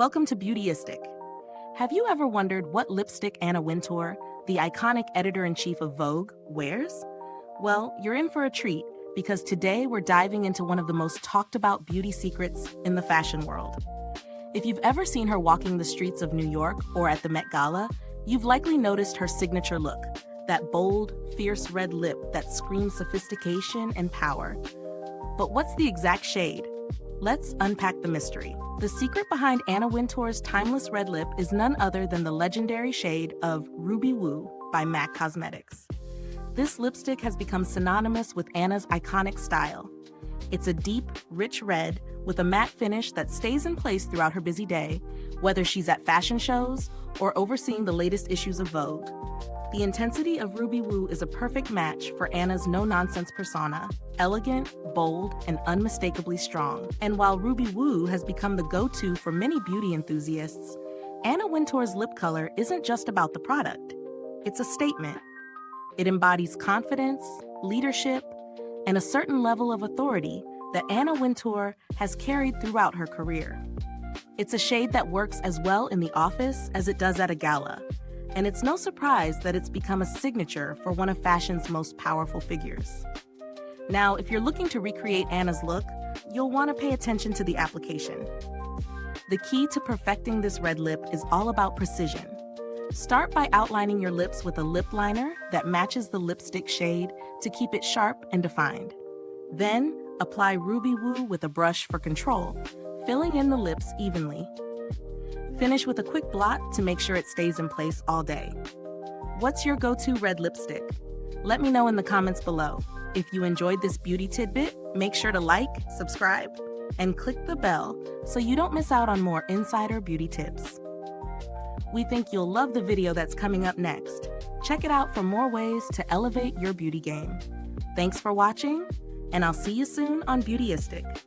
Welcome to Beautyistic. Have you ever wondered what lipstick Anna Wintour, the iconic editor-in-chief of Vogue, wears? Well, you're in for a treat because today we're diving into one of the most talked about beauty secrets in the fashion world. If you've ever seen her walking the streets of New York or at the Met Gala, you've likely noticed her signature look, that bold, fierce red lip that screams sophistication and power. But what's the exact shade? Let's unpack the mystery. The secret behind Anna Wintour's timeless red lip is none other than the legendary shade of Ruby Woo by MAC Cosmetics. This lipstick has become synonymous with Anna's iconic style. It's a deep, rich red with a matte finish that stays in place throughout her busy day, whether she's at fashion shows or overseeing the latest issues of Vogue. The intensity of Ruby Woo is a perfect match for Anna's no-nonsense persona, elegant, bold, and unmistakably strong. And while Ruby Woo has become the go-to for many beauty enthusiasts, Anna Wintour's lip color isn't just about the product. It's a statement. It embodies confidence, leadership, and a certain level of authority that Anna Wintour has carried throughout her career. It's a shade that works as well in the office as it does at a gala. And it's no surprise that it's become a signature for one of fashion's most powerful figures. Now, if you're looking to recreate Anna's look, you'll want to pay attention to the application. The key to perfecting this red lip is all about precision. Start by outlining your lips with a lip liner that matches the lipstick shade to keep it sharp and defined. Then, apply Ruby Woo with a brush for control, filling in the lips evenly. Finish with a quick blot to make sure it stays in place all day. What's your go-to red lipstick? Let me know in the comments below. If you enjoyed this beauty tidbit, make sure to like, subscribe, and click the bell so you don't miss out on more insider beauty tips. We think you'll love the video that's coming up next. Check it out for more ways to elevate your beauty game. Thanks for watching, and I'll see you soon on Beautyistic.